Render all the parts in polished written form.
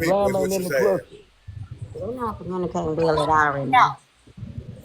Slam is ain't what in you're the saying. cluster. They're not communicating daily. I already know.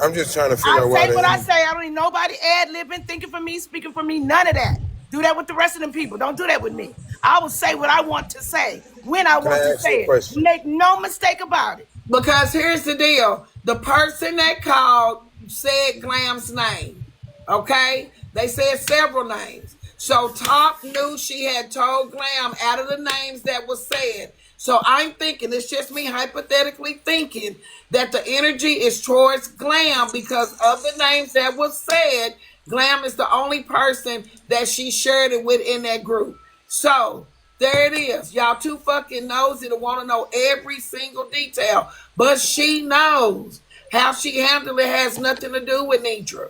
I'm just trying to figure I out why say what I they. say. I don't need nobody ad-libbing, thinking for me, speaking for me, none of that. Do that with the rest of them people. Don't do that with me. I will say what I want to say when I Can I want to ask you say a it. question? Make no mistake about it. Because here's the deal. The person that called said Glam's name. Okay? They said several names. So Top knew she had told Glam out of the names that was said. So I'm thinking, it's just me hypothetically thinking that the energy is towards Glam because of the names that was said. Glam is the only person that she shared it with in that group. So there it is. Y'all too fucking nosy to want to know every single detail. But she knows. How she handled it has nothing to do with Netra.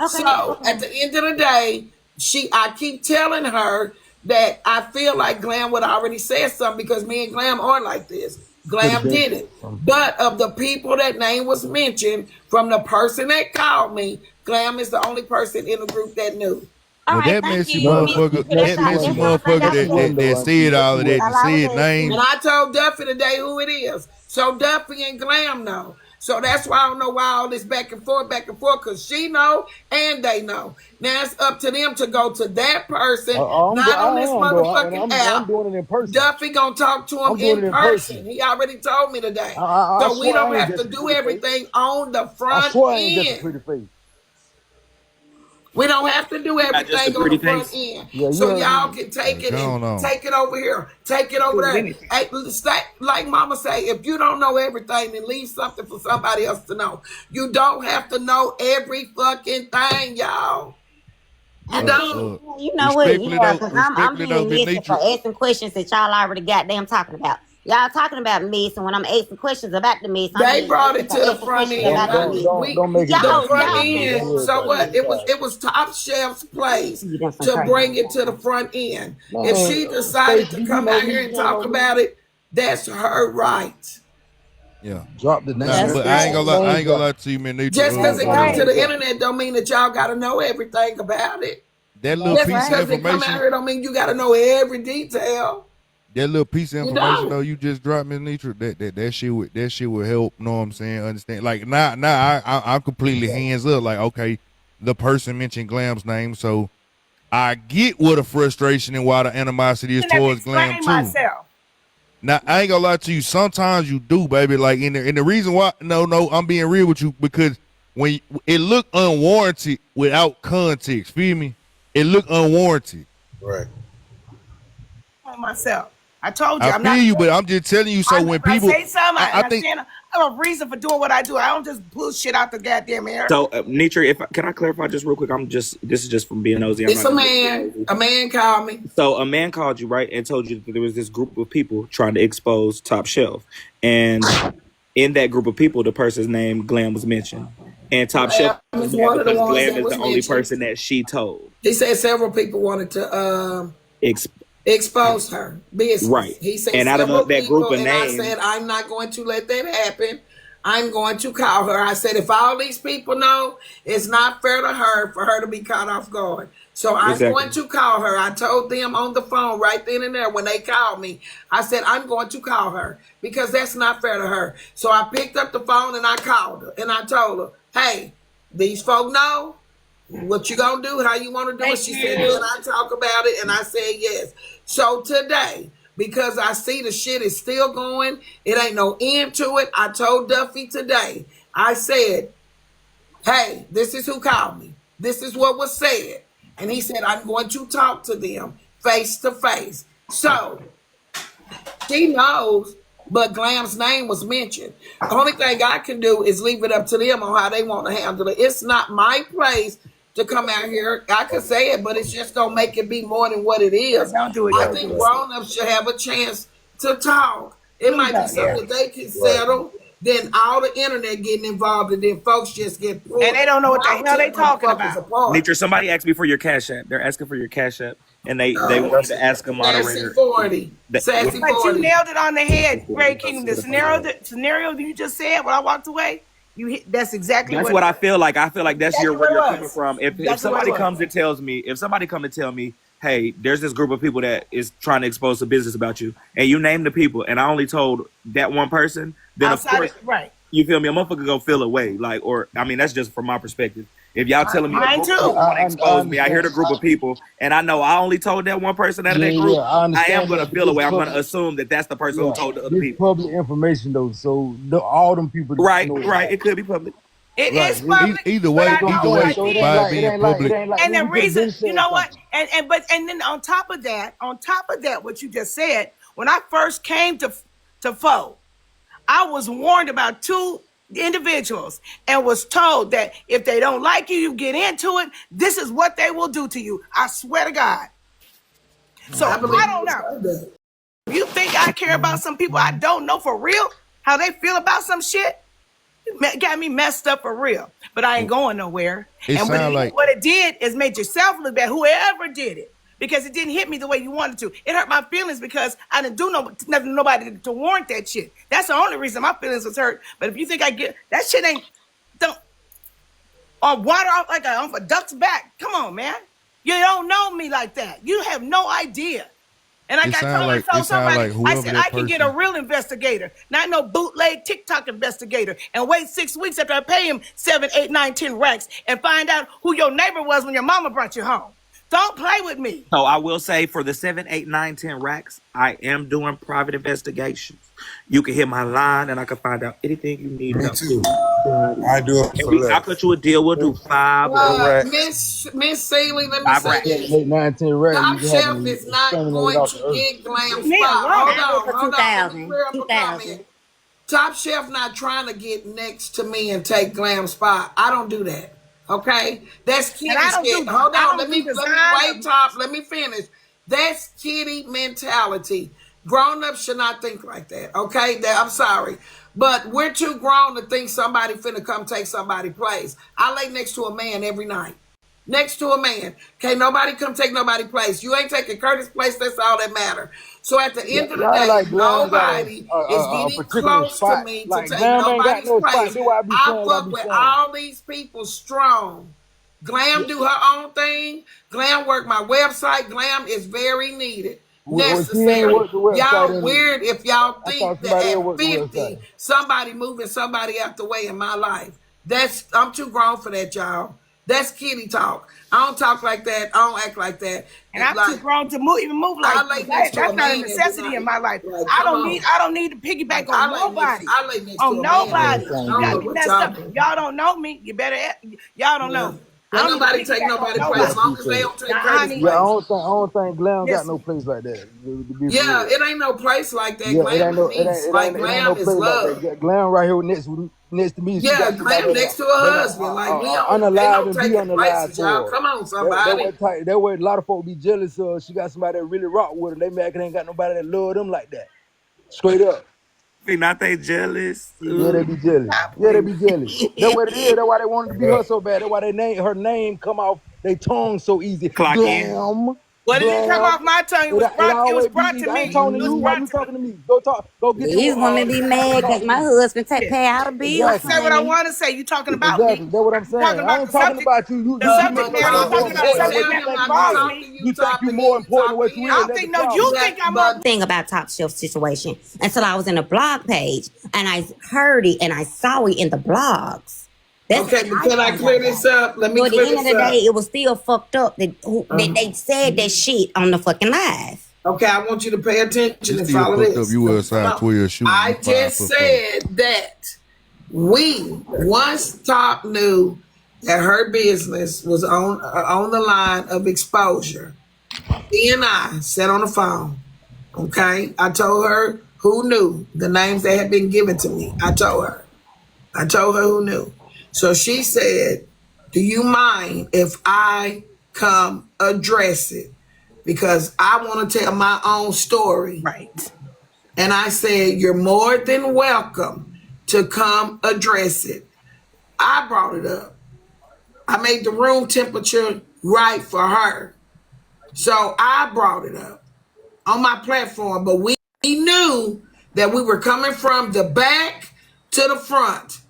Okay. So at the end of the day, I keep telling her that I feel like Glam would already said something because me and Glam are like this. Glam did it. But of the people that name was mentioned, from the person that called me, Glam is the only person in the group that knew. All Well, right, that thank messy you, Miss motherfucker, Netra, for that that shot. messy That's all I got motherfucker for you. that said all of that, All that I was said asking. names. And I told Duffy today who it is. So Duffy and Glam know. So that's why I don't know why all this back and forth, because she know and they know. Now it's up to them to go to that person, not on this motherfucking app. I'm doing it in person. Duffy gonna talk to him in person. He already told me today. So we don't have to do everything on the front end. We don't have to do everything on the front end. So y'all can take it and take it over here, take it over there. Hey, like Mama say, if you don't know everything, then leave something for somebody else to know. You don't have to know every fucking thing, y'all. You don't. You know what? Yeah, because I'm respectfully though, being Miss missing for Netra. asking questions that y'all already goddamn talking about. Y'all talking about mess, and when I'm asking questions about the mess, I'm They being brought missing it for to the asking front questions end. about the mess. Don't make it The front Y'all end. So what? It was Top Chef's place to bring it to the front end. If she decided to come out here and talk about it, that's her right. Yeah. Drop the name. Nah, but I ain't gonna lie to you, man. Netra, Just because it comes to that the internet don't mean that y'all gotta know everything about it. little Just piece of because it come out information, here don't mean you gotta know every detail. that little piece of You information don't. though you just dropped, Miss Netra, that shit would help. Know what I'm saying? Understand? Like now I'm completely hands up. Like okay, the person mentioned Glam's name, so I get what the frustration and why the animosity is I didn't towards Glam explain too. myself. Now I ain't gonna lie to you. Sometimes you do, baby. Like in the reason why, no, I'm being real with you because when it look unwarranted without context, feel me? It look unwarranted. Right. On myself. I told you. I I'm feel not. you, but I'm just telling you. So when people, I say something, I think understand. I have a reason for doing what I do. I don't just pull shit out the goddamn air. So, Netra, can I clarify just real quick? This is just from being nosy. It's a man. A man called me. So a man called you, right, and told you that there was this group of people trying to expose Top Shelf, and in that group of people, the person's name Glam was mentioned, and Top Shelf is one of the ones Glam that is was the only mentioned. person that she told. He said several people wanted to expose her business. Right. He said And out of several that people, group of and names, I said I'm not going to let that happen. I'm going to call her. I said if all these people know, it's not fair to her for her to be caught off guard. So I'm going to call her. I told them on the phone right then and there when they called me. I said I'm going to call her because that's not fair to her. So I picked up the phone and I called her and I told her, hey, these folk know what you gonna do, how you want to do it. She said, then I talk about it, and I said yes. So today, because I see the shit is still going, it ain't no end to it. I told Duffy today, I said, hey, this is who called me. This is what was said. And he said, I'm going to talk to them face to face. So she knows, but Glam's name was mentioned. The only thing I can do is leave it up to them on how they want to handle it. It's not my place to come out here. I could say it, but it's just gonna make it be more than what it is. Don't do it. I think grown-ups should have a chance to talk. It might be something that they can settle. Then all the internet getting involved, and then folks just get pulled. And they don't know what the hell they talking about. Netra, somebody asked me for your Cash App. They're asking for your Cash App, and they wanted to ask a moderator. Sassy 40. Sassy 40. But you nailed it on the head, Great King. The scenario that you just said when I walked away, that's exactly what I feel like. I feel like that's where you're coming from. If somebody comes and tells me, hey, there's this group of people that is trying to expose a business about you, and you name the people, and I only told that one person, then of course, You feel me? A motherfucker gonna feel away. Like, or I mean, that's just from my perspective. If y'all telling me a Mine group of too. people want to expose me, I hear the understand. group of people, and I know I only told that one person out of that group. I I am understand gonna that, but feel this away. I'm gonna public, assume that that's the person who told the other this people. public information though, so all them people Right, know right. about It could be public. It Right. is public. Either But way, I know what I So it did. ain't by like being public. And the we could have reason, been you said know what? something. And then on top of that, what you just said, when I first came to Fo, I was warned about 2 individuals and was told that if they don't like you, you get into it, this is what they will do to you. I swear to God. So I don't know. You think I care about some people I don't know for real? How they feel about some shit? Got me messed up for real. But I ain't going nowhere. And what it did is made yourself look bad, whoever did it. Because it didn't hit me the way you wanted to. It hurt my feelings because I didn't do nothing to nobody to warrant that shit. That's the only reason my feelings was hurt. But if you think I get that shit or water off a duck's back. Come on, man. You don't know me like that. You have no idea. And I told somebody, I said, I can get a real investigator, not no bootleg TikTok investigator, and wait 6 weeks after I pay him 7, 8, 9, 10 racks and find out who your neighbor was when your mama brought you home. Don't play with me. So I will say for the 7, 8, 9, 10 racks, I am doing private investigations. You can hit my line and I can find out anything you need. Me too. I do it for less. I'll cut you a deal. We'll do 5 Miss Seeley, let me 5 say racks. this. 8, 9, 10 racks. Top Shelf is not going to get Glam Spot. Hold on. Let me clear up a comment. Top Shelf not trying to get next to me and take Glam Spot. I don't do that. Okay? That's kitty shit. Hold on. Let me wait, Top. Let me finish. That's kitty mentality. Grown-ups should not think like that. Okay? I'm sorry. But we're too grown to think somebody finna come take somebody's place. I lay next to a man every night. Next to a man. Can't nobody come take nobody's place. You ain't taking Curtis' place. That's all that matters. So at the end of the day, nobody is getting close to me to take nobody's place. I fuck with all these people strong. Glam do her own thing. Glam work my website. Glam is very needed. Necessary. Y'all weird if y'all think that at 50 somebody moving somebody out the way in my life. I'm too grown for that, y'all. That's kitty talk. I don't talk like that. I don't act like that. And I'm too grown to even move like that. That's not a necessity in my life. I don't need to piggyback on nobody. On nobody. You got me messed up. Y'all don't know me. Y'all don't know. Don't nobody take nobody's place as long as they don't take Curtis' place. I don't think Glam got no place like that. Yeah, it ain't no place like that. Glam is like Glam is love. Glam right here next to me. Yeah, Glam next to her husband. Like we unalive and be unalive. Y'all, come on, somebody. That way a lot of folks be jealous of. She got somebody that really rock with her. They mad 'cause they ain't got nobody that love them like that. Straight up. Not they jealous. Yeah, they be jealous. That's what it is. That's why they wanted to be her so bad. That's why her name come off their tongue so easy. Glam. Well, it didn't come off my tongue. It was brought to me. I ain't talking to you. Why you talking to me? Go get These women be mad because my husband pay all the bills. I say what I want to say. You talking about me? That's what I'm saying. I ain't talking about you. The subject matter. I'm talking about something that bothers me. You think you more important than what you is? I don't think you think I'm more. Thing about Top Shelf situation until I was in a blog page and I heard it and I saw it in the blogs. Okay, but can I clear this up? Let me clear this up. At the end of the day, it was still fucked up that they said that shit on the fucking live. Okay, I want you to pay attention and follow this. I just said that once Top knew that her business was on the line of exposure, he and I sat on the phone. Okay, I told her who knew the names that had been given to me. I told her who knew. So she said, do you mind if I come address it? Because I want to tell my own story. Right. And I said, you're more than welcome to come address it. I brought it up. I made the room temperature right for her. So I brought it up on my platform. But we knew that we were coming from the back to the front.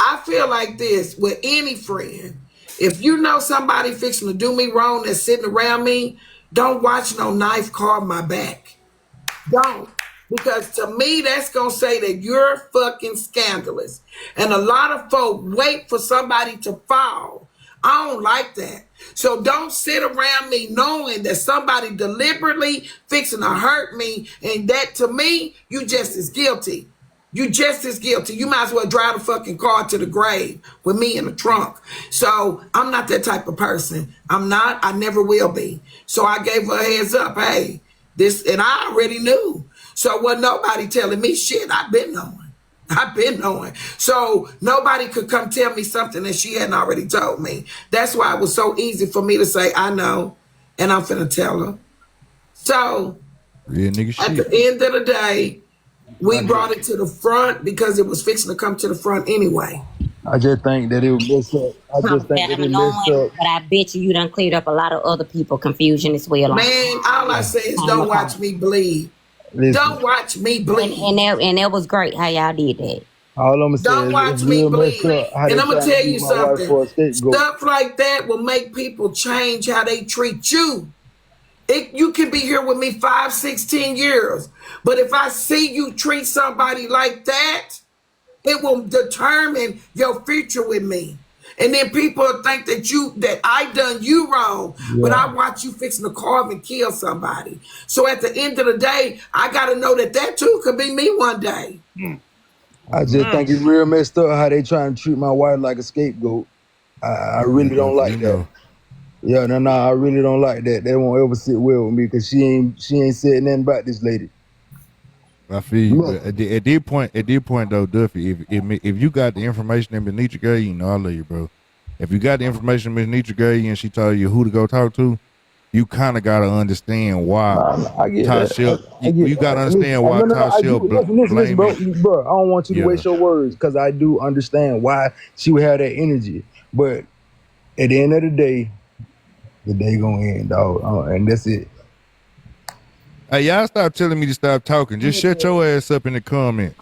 I feel like this with any friend. If you know somebody fixing to do me wrong that's sitting around me, don't watch no knife carve my back. Don't. Because to me, that's going to say that you're fucking scandalous. And a lot of folk wait for somebody to fall. I don't like that. So don't sit around me knowing that somebody deliberately fixing to hurt me. And that to me, you just as guilty. You just as guilty. You might as well drive the fucking car to the grave with me in the trunk. So I'm not that type of person. I'm not. I never will be. So I gave her a heads up. Hey, this, and I already knew. So wasn't nobody telling me shit. I've been knowing. So nobody could come tell me something that she hadn't already told me. That's why it was so easy for me to say, I know, and I'm finna tell her. So at the end of the day, we brought it to the front because it was fixing to come to the front anyway. I just think that it was messed up. I just think that it messed up. But I bet you done cleared up a lot of other people confusion as well. Man, all I say is don't watch me bleed. Listen. Don't watch me bleed. And that was great how y'all did that. All I'm saying don't watch me bleed. And I'm going to tell you something. Stuff like that will make people change how they treat you. You can be here with me 5, 6, 10 years. But if I see you treat somebody like that, it will determine your future with me. And then people think that I done you wrong, but I watch you fixing to carve and kill somebody. So at the end of the day, I got to know that too could be me one day. I just think it's real messed up how they trying to treat my wife like a scapegoat. I really don't like that. Yeah, no, I really don't like that. They won't ever sit well with me because she ain't said nothing about this lady. I feel you. At this point though, Duffy, if you got the information that Ms. Netra gave you, I love you, bro. If you got the information Ms. Netra gave you and she told you who to go talk to, you kind of gotta understand why. You gotta understand why Tasha listen, bro. I don't want you to waste your words because I do understand why she would have that energy. But at the end of the day gonna end, dog, and that's it. Hey, y'all stop telling me to stop talking. Just shut your ass up in the comments.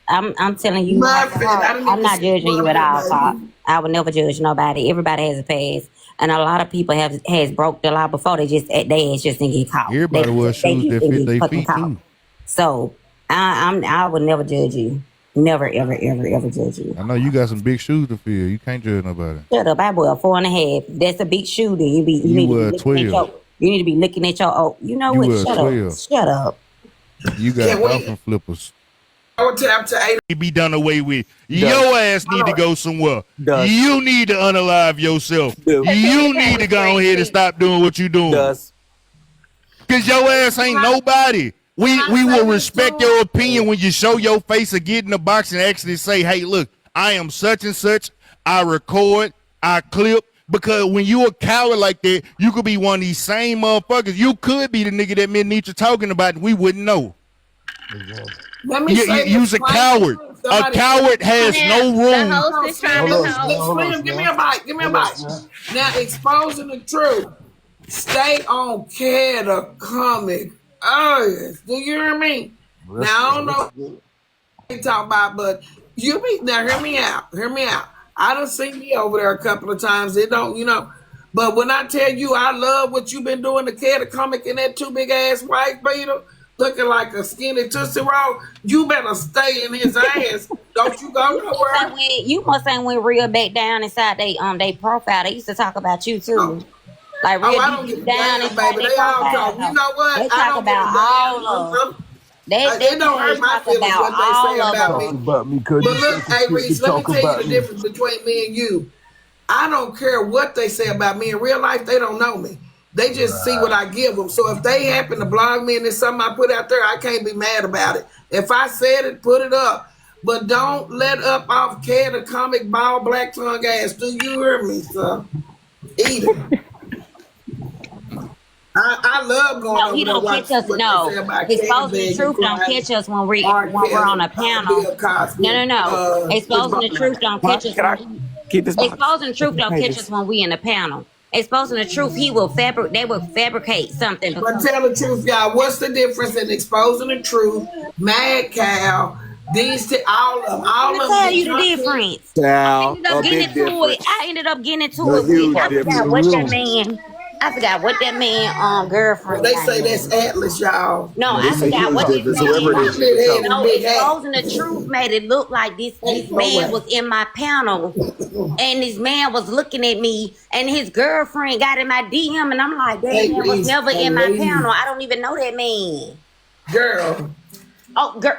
I'm telling you, I'm not judging you at all, Pop. I would never judge nobody. Everybody has a past, and a lot of people has broke the law before. They just didn't get caught. Everybody wears shoes that fit their feet too. So I would never judge you. Never, ever, ever, ever judge you. I know you got some big shoes to fill. You can't judge nobody. Shut up. I wear 4.5. That's a big shoe. Then you need to 12. You need to be looking at your you know what? Shut up. You got dolphin flippers. I would tap to 8. Be done away with. Your ass need to go somewhere. You need to unalive yourself. You need to go ahead and stop doing what you doing. Cause your ass ain't nobody. We will respect your opinion when you show your face or get in the box and actually say, hey, look, I am such and such. I record, I clip. Because when you a coward like that, you could be one of these same motherfuckers. You could be the nigga that Ms. Netra talking about and we wouldn't know. You's a coward. A coward has no room. Give me a bite. Now, exposing the truth. Stay on care the comic. Oh, yes. Do you hear me? Now, I don't know what you talk about, but hear me out. I done seen me over there a couple of times. It don't, but when I tell you I love what you've been doing to Care the Comic in that 2 big ass wife beater, looking like a skinny Tootsie Roll, you better stay in his ass. Don't you go nowhere. You must have went real back down inside they profile. They used to talk about you too. Like real deep down inside baby. They all talk. You know what? They talk about all of them. They don't hurt my feelings what they say about me. But look, hey Reese, let me tell you the difference between me and you. I don't care what they say about me. In real life, they don't know me. They just see what I give them. So if they happen to blog me and there's something I put out there, I can't be mad about it. If I said it, put it up. But don't let up off Care the Comic bald black tongue ass. Do you hear me, sir? Eat it. I love going over he don't catch us. No, exposing the truth don't catch us when we're on a panel. No. Exposing the truth don't catch us. Exposing the truth don't catch us when we in a panel. Exposing the truth, they will fabricate something. But tell the truth, y'all. What's the difference in exposing the truth, Mad Cow, all of them? I'll tell you the difference. I ended up getting into it. I forgot what's your man. I forgot what that man girlfriend. They say that's Atlas, y'all. No, No, they I say he forgot was what the this celebrity. man. Big No, hat. exposing the truth made it look like this man was in my panel, and this man was looking at me, and his girlfriend got in my DM, and I'm like, that man was never in my panel. I don't even know that man. Girl. Oh, girl.